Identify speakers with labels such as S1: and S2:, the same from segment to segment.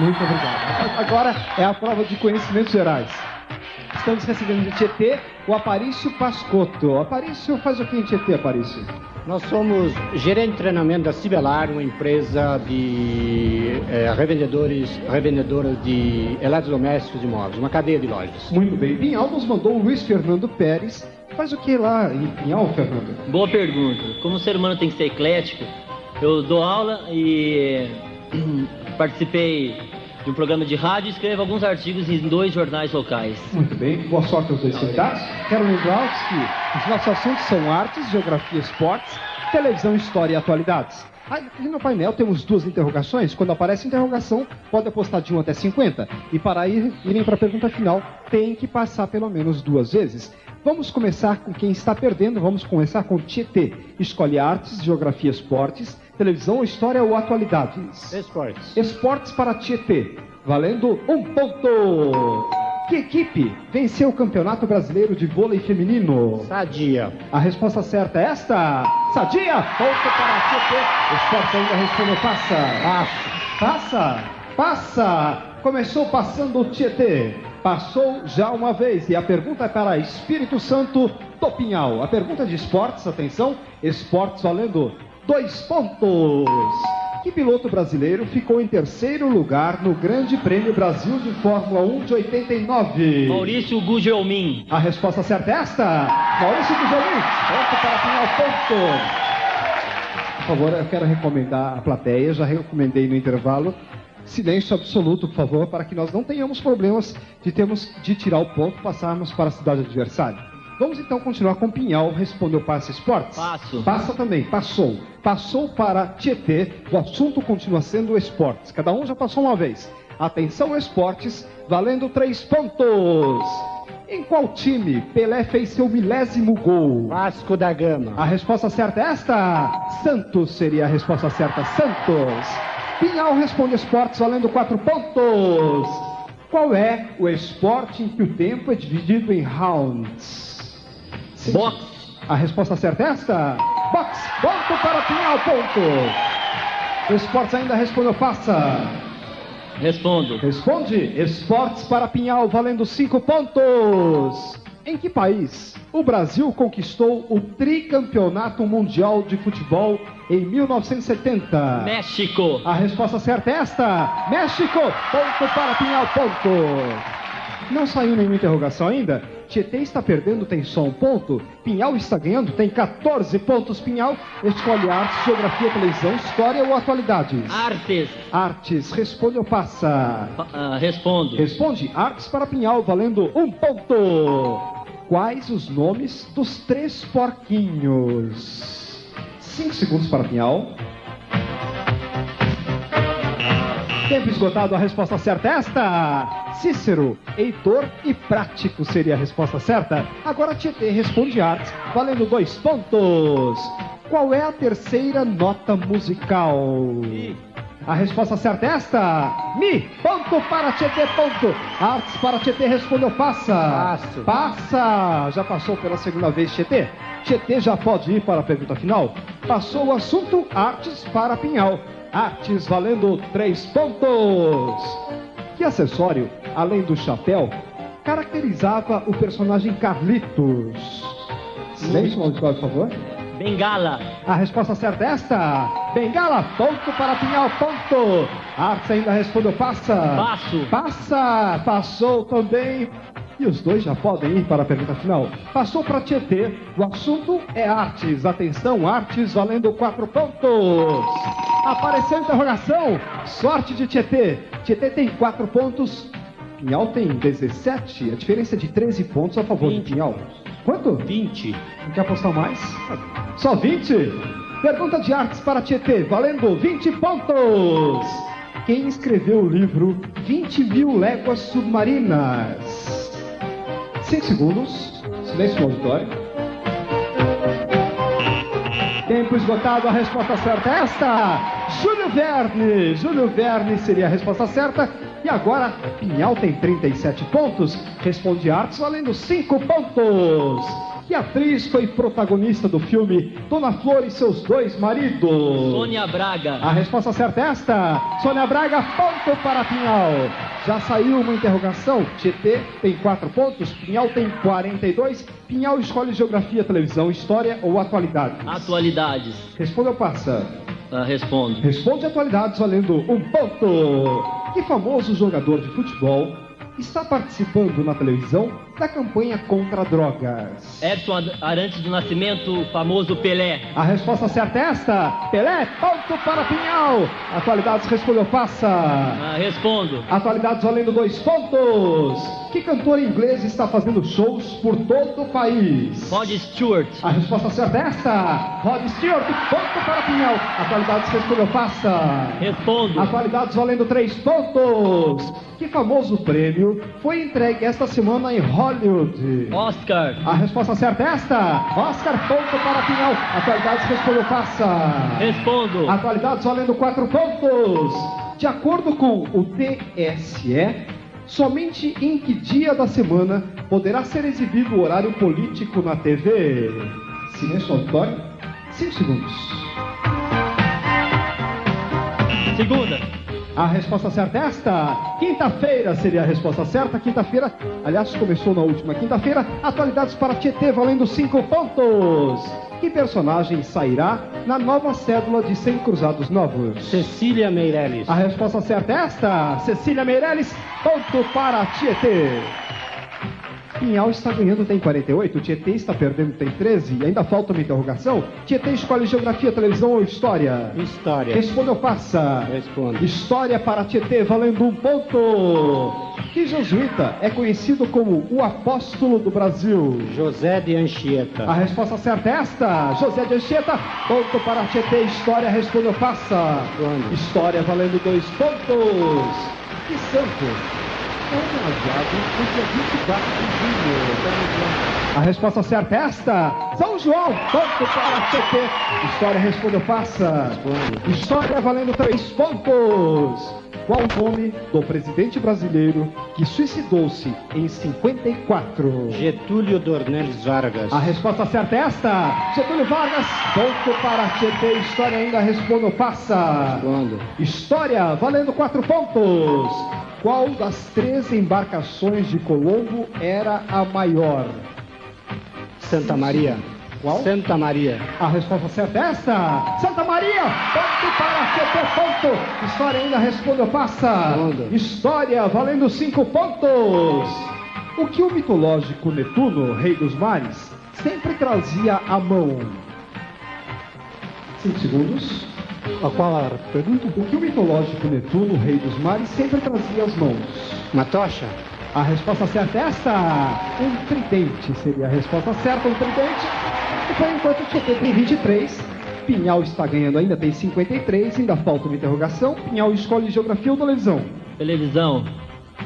S1: Muito obrigado. Agora é a prova de conhecimentos gerais. Estamos recebendo de Tietê o Aparício Pascotto. Aparício, faz o que em Tietê, Aparício?
S2: Nós somos gerente de treinamento da Cibelar, uma empresa de revendedora de eletrodomésticos e móveis, uma cadeia de lojas.
S1: Muito bem. Pinhal nos mandou o Luiz Fernando Pérez. Faz o que lá em Pinhal, Fernando?
S3: Boa pergunta. Como o ser humano tem que ser eclético, eu dou aula e participei de um programa de rádio e escrevo alguns artigos em 2 jornais locais.
S1: Muito bem, boa sorte aos 2 candidatos. Quero lembrar que os nossos assuntos são artes, geografia, esportes, televisão, história e atualidades. Aqui no painel temos 2 interrogações. Quando aparece interrogação, pode apostar de 1 até 50. E para irem para a pergunta final, tem que passar pelo menos 2 vezes. Vamos começar com quem está perdendo. Vamos começar com Tietê. Escolhe artes, geografia, esportes, televisão, história ou atualidades.
S2: Esportes.
S1: Esportes para Tietê. Valendo 1 ponto. Que equipe venceu o Campeonato Brasileiro de Vôlei Feminino?
S2: Sadia.
S1: A resposta certa é esta. Sadia. Ponto para Tietê. Esportes ainda respondeu passa. Passa. Passa. Começou passando o Tietê. Passou já uma vez. E a pergunta é para Espírito Santo do Pinhal. A pergunta de esportes, atenção. Esportes valendo 2 pontos. Que piloto brasileiro ficou em 3º lugar no Grande Prêmio Brasil de Fórmula 1 de 89?
S3: Maurício Gugelmin.
S1: A resposta certa é esta. Maurício Gugelmin. Ponto para Pinhal, ponto. Por favor, eu quero recomendar à plateia, já recomendei no intervalo, silêncio absoluto, por favor, para que nós não tenhamos problemas de tirar o ponto e passarmos para a cidade adversária. Vamos então continuar com Pinhal. Respondeu passa esportes?
S3: Passo.
S1: Passa também, passou. Passou para Tietê. O assunto continua sendo esportes. Cada um já passou uma vez. Atenção, esportes, valendo 3 pontos. Em qual time Pelé fez seu 1000º gol?
S2: Vasco da Gama.
S1: A resposta certa é esta. Santos seria a resposta certa. Santos. Pinhal responde esportes, valendo 4 pontos. Qual é o esporte em que o tempo é dividido em rounds?
S3: Boxe.
S1: A resposta certa é esta. Boxe. Ponto para Pinhal, ponto. O esportes ainda respondeu passa.
S3: Respondo.
S1: Responde. Esportes para Pinhal, valendo 5 pontos. Em que país o Brasil conquistou o tricampeonato mundial de futebol em 1970?
S3: México.
S1: A resposta certa é esta. México. Ponto para Pinhal, ponto. Não saiu nenhuma interrogação ainda? Tietê está perdendo, tem só 1 ponto. Pinhal está ganhando, tem 14 pontos. Pinhal escolhe artes, geografia, televisão, história ou atualidades?
S3: Artes.
S1: Artes. Responde ou passa?
S3: Respondo.
S1: Responde. Artes para Pinhal, valendo 1 ponto. Quais os nomes dos 3 porquinhos? 5 segundos para Pinhal. Tempo esgotado, a resposta certa é esta. Cícero, Heitor e Prático seria a resposta certa. Agora Tietê responde artes, valendo 2 pontos. Qual é a 3ª nota musical?
S3: Mi.
S1: A resposta certa é esta. Mi. Ponto para Tietê, ponto. Artes para Tietê, respondeu passa.
S2: Passo.
S1: Passa. Já passou pela 2ª vez Tietê? Tietê já pode ir para a pergunta final. Passou o assunto artes para Pinhal. Artes valendo 3 pontos. Que acessório, além do chapéu, caracterizava o personagem Carlitos? Silêncio, auditório, por favor.
S3: Bengala.
S1: A resposta certa é esta. Bengala, ponto para Pinhal, ponto. Artes ainda respondeu passa.
S3: Passo.
S1: Passa. Passou também. E os 2 já podem ir para a pergunta final. Passou para Tietê. O assunto é artes. Atenção, artes valendo 4 pontos. Apareceu a interrogação. Sorte de Tietê. Tietê tem 4 pontos. Pinhal tem 17. A diferença é de 13 pontos a favor de Pinhal. Quanto?
S3: 20.
S1: Não quer apostar mais? Só 20? Pergunta de artes para Tietê, valendo 20 pontos. Quem escreveu o livro 20.000 Léguas Submarinas? 5 segundos. Silêncio no auditório. Tempo esgotado, a resposta certa é esta. Júlio Verne. Júlio Verne seria a resposta certa. E agora, Pinhal tem 37 pontos. Responde artes valendo 5 pontos. Que atriz foi protagonista do filme Dona Flor e seus dois maridos?
S3: Sônia Braga.
S1: A resposta certa é esta. Sônia Braga, ponto para Pinhal. Já saiu uma interrogação. Tietê tem 4 pontos, Pinhal tem 42. Pinhal escolhe geografia, televisão, história ou atualidades?
S3: Atualidades.
S1: Responde ou passa?
S3: Respondo.
S1: Responde atualidades valendo 1 ponto. Que famoso jogador de futebol está participando na televisão da campanha contra drogas?
S3: Edson Arantes do Nascimento, famoso Pelé.
S1: A resposta certa é esta. Pelé, ponto para Pinhal. Atualidades, respondeu, passa.
S3: Respondo.
S1: Atualidades valendo 2 pontos. Que cantor inglês está fazendo shows por todo o país?
S3: Rod Stewart.
S1: A resposta certa é esta. Rod Stewart, ponto para Pinhal. Atualidades, respondeu, passa.
S3: Respondo.
S1: Atualidades valendo 3 pontos. Que famoso prêmio foi entregue esta semana em Hollywood?
S3: Oscar.
S1: A resposta certa é esta. Oscar, ponto para Pinhal. Atualidades, respondeu, passa.
S3: Respondo.
S1: Atualidades valendo 4 pontos. De acordo com o TSE, somente em que dia da semana poderá ser exibido o horário político na TV? Silêncio auditório. 5 segundos.
S3: Segunda.
S1: A resposta certa é esta. Quinta-feira seria a resposta certa. Quinta-feira, aliás, começou na última quinta-feira. Atualidades para Tietê valendo 5 pontos. Que personagem sairá na nova cédula de 100 cruzados novos?
S2: Cecília Meirelles.
S1: A resposta certa é esta. Cecília Meirelles, ponto para Tietê. Pinhal está ganhando, tem 48. Tietê está perdendo, tem 13. E ainda falta uma interrogação. Tietê escolhe geografia, televisão ou história?
S2: História.
S1: Responde ou passa?
S2: Responde.
S1: História para Tietê, valendo 1 ponto. Que jesuíta é conhecido como o apóstolo do Brasil?
S2: José de Anchieta.
S1: A resposta certa é esta. José de Anchieta, ponto para Tietê. História, responde ou passa?
S2: Responde.
S1: História, valendo 2 pontos. Que santo é homenageado no dia 24 de junho. A resposta certa é esta. São João, ponto para Tietê. História, responde ou passa?
S2: Responde.
S1: História, valendo 3 pontos. Qual o nome do presidente brasileiro que suicidou-se em 54?
S2: Getúlio Dornelles Vargas.
S1: A resposta certa é esta. Getúlio Vargas, ponto para Tietê. História, ainda responde ou passa?
S2: Respondo.
S1: História, valendo 4 pontos. Qual das 3 embarcações de Colombo era a maior?
S2: Santa Maria.
S1: Qual?
S2: Santa Maria.
S1: A resposta certa é esta. Santa Maria, ponto para Tietê, ponto. História, ainda responde ou passa?
S2: Respondo.
S1: História, valendo 5 pontos. O que o mitológico Netuno, rei dos mares, sempre trazia à mão? 5 segundos.
S2: Qual a pergunta?
S1: O que o mitológico Netuno, rei dos mares, sempre trazia às mãos?
S2: Uma tocha?
S1: A resposta certa é esta. Um tridente seria a resposta certa, um tridente. E por enquanto o Tietê tem 23. Pinhal está ganhando ainda, tem 53. Ainda falta uma interrogação. Pinhal escolhe geografia ou televisão?
S3: Televisão.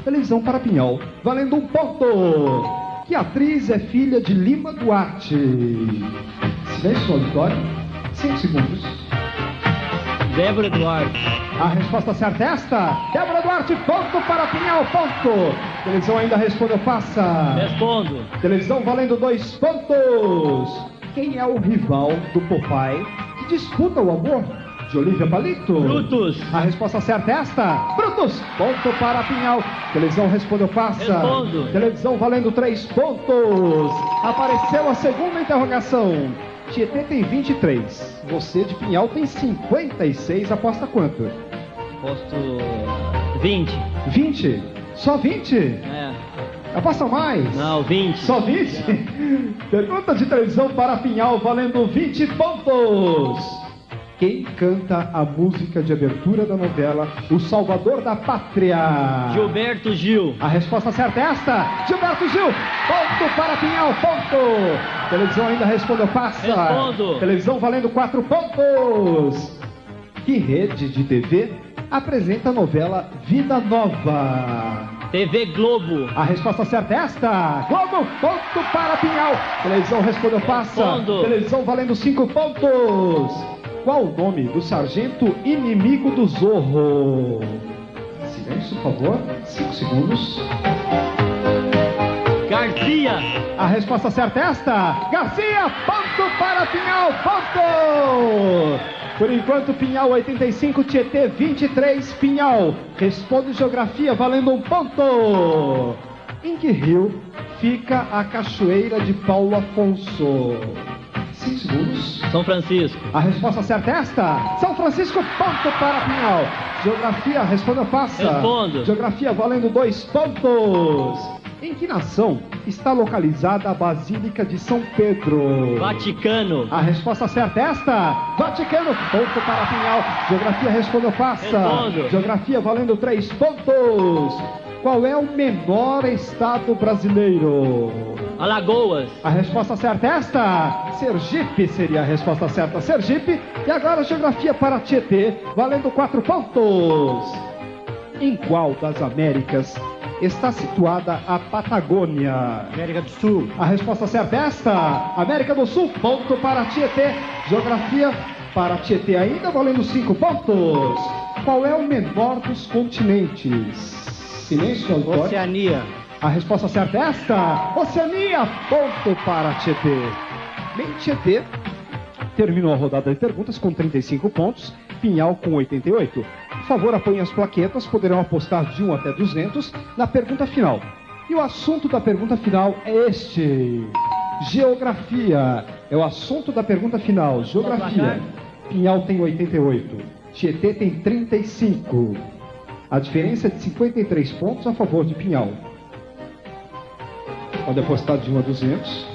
S1: Televisão para Pinhal, valendo 1 ponto. Que atriz é filha de Lima Duarte? Silêncio auditório. 5 segundos.
S3: Débora Duarte.
S1: A resposta certa é esta. Débora Duarte, ponto para Pinhal, ponto. Televisão, ainda responde ou passa?
S3: Respondo.
S1: Televisão valendo 2 pontos. Quem é o rival do Popeye que disputa o amor de Olivia Palito?
S3: Brutus.
S1: A resposta certa é esta. Brutus, ponto para Pinhal. Televisão, responde ou passa?
S3: Respondo.
S1: Televisão valendo 3 pontos. Apareceu a segunda interrogação. Tietê tem 23. Você de Pinhal tem 56. Aposta quanto?
S3: Posto 20.
S1: 20? Só 20? Aposta mais?
S3: Não, 20.
S1: Só 20? Pergunta de televisão para Pinhal, valendo 20 pontos. Quem canta a música de abertura da novela O Salvador da Pátria?
S3: Gilberto Gil.
S1: A resposta certa é esta. Gilberto Gil, ponto para Pinhal, ponto. Televisão, ainda responde ou passa?
S3: Respondo.
S1: Televisão valendo 4 pontos. Que rede de TV apresenta a novela Vida Nova?
S3: TV Globo.
S1: A resposta certa é esta. Globo, ponto para Pinhal. Televisão, responde ou passa?
S3: Respondo.
S1: Televisão valendo 5 pontos. Qual o nome do sargento inimigo do Zorro? Silêncio, por favor. 5 segundos.
S3: Garcia.
S1: A resposta certa é esta. Garcia, ponto para Pinhal, ponto. Por enquanto, Pinhal 85, Tietê 23, Pinhal. Responde geografia, valendo um ponto. Em que rio fica a Cachoeira de Paulo Afonso? 5 segundos.
S3: São Francisco.
S1: A resposta certa é esta. São Francisco, ponto para Pinhal. Geografia, responda, faça.
S3: Respondo.
S1: Geografia, valendo 2 pontos. Em que nação está localizada a Basílica de São Pedro?
S3: Vaticano.
S1: A resposta certa é esta. Vaticano, ponto para Pinhal. Geografia, responda, faça.
S3: Respondo.
S1: Geografia, valendo 3 pontos. Qual é o menor estado brasileiro?
S3: Alagoas.
S1: A resposta certa é esta. Sergipe seria a resposta certa. Sergipe. E agora geografia para Tietê, valendo 4 pontos. Em qual das Américas está situada a Patagônia?
S2: América do Sul.
S1: A resposta certa é esta. América do Sul, ponto para Tietê. Geografia para Tietê ainda, valendo 5 pontos. Qual é o menor dos continentes? Silêncio no auditório.
S2: Oceania.
S1: A resposta certa é esta. Oceania, ponto para Tietê. Bem, Tietê terminou a rodada de perguntas com 35 pontos. Pinhal com 88. Por favor, apoiem as plaquetas, poderão apostar de 1 até 200 na pergunta final. E o assunto da pergunta final é este. Geografia. É o assunto da pergunta final. Geografia. Pinhal tem 88. Tietê tem 35. A diferença é de 53 pontos a favor de Pinhal. Pode apostar de 1 a 200.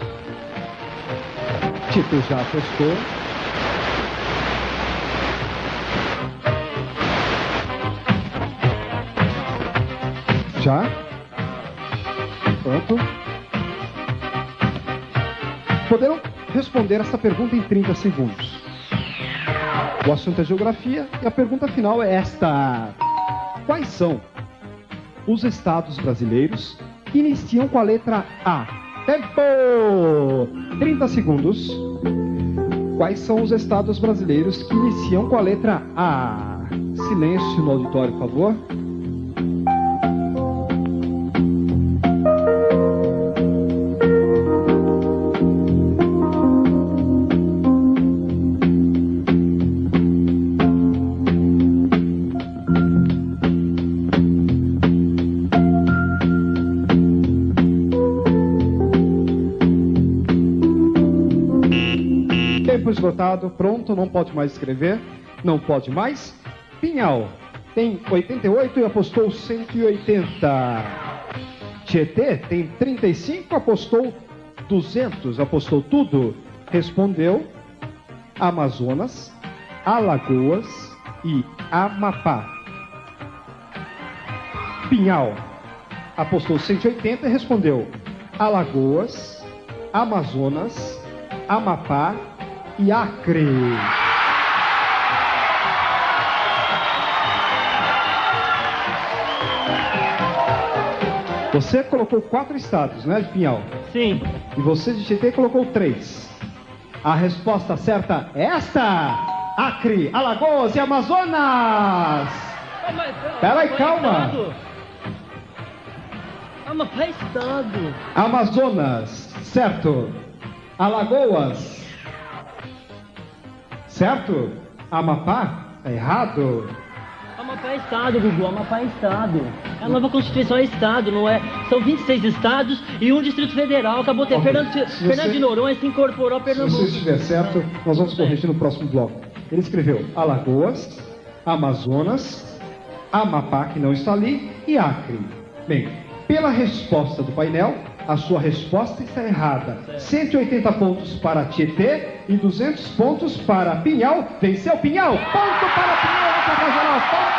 S1: Tietê já apostou. Já? Pronto. Poderão responder essa pergunta em 30 segundos. O assunto é geografia e a pergunta final é esta. Quais são os estados brasileiros que iniciam com a letra A? Tempo! 30 segundos. Quais são os estados brasileiros que iniciam com a letra A? Silêncio no auditório, por favor. Tempo esgotado, pronto, não pode mais escrever, não pode mais. Pinhal tem 88 e apostou 180. Tietê tem 35, apostou 200, apostou tudo. Respondeu Amazonas, Alagoas e Amapá. Pinhal apostou 180 e respondeu Alagoas, Amazonas, Amapá e Acre. Você colocou 4 estados, né, de Pinhal?
S3: Sim.
S1: E você de Tietê colocou 3. A resposta certa é esta: Acre, Alagoas e Amazonas. Peraí, calma.
S3: Amapá é estado.
S1: Amazonas, certo. Alagoas, certo. Amapá, tá errado.
S3: Amapá é estado, Gugu. Amapá é estado. A nova Constituição é estado, não é? São 26 estados e um Distrito Federal. Acabou de ter.
S1: Ok.
S3: Fernando de Noronha se incorporou a
S1: Se
S3: Pernambuco.
S1: você estiver certo, nós vamos corrigir no próximo bloco. Ele escreveu Alagoas, Amazonas, Amapá, que não está ali, e Acre. Bem, pela resposta do painel, a sua resposta está errada. 180 pontos para Tietê e 200 pontos para Pinhal. Venceu Pinhal. Ponto para Pinhal, ponto!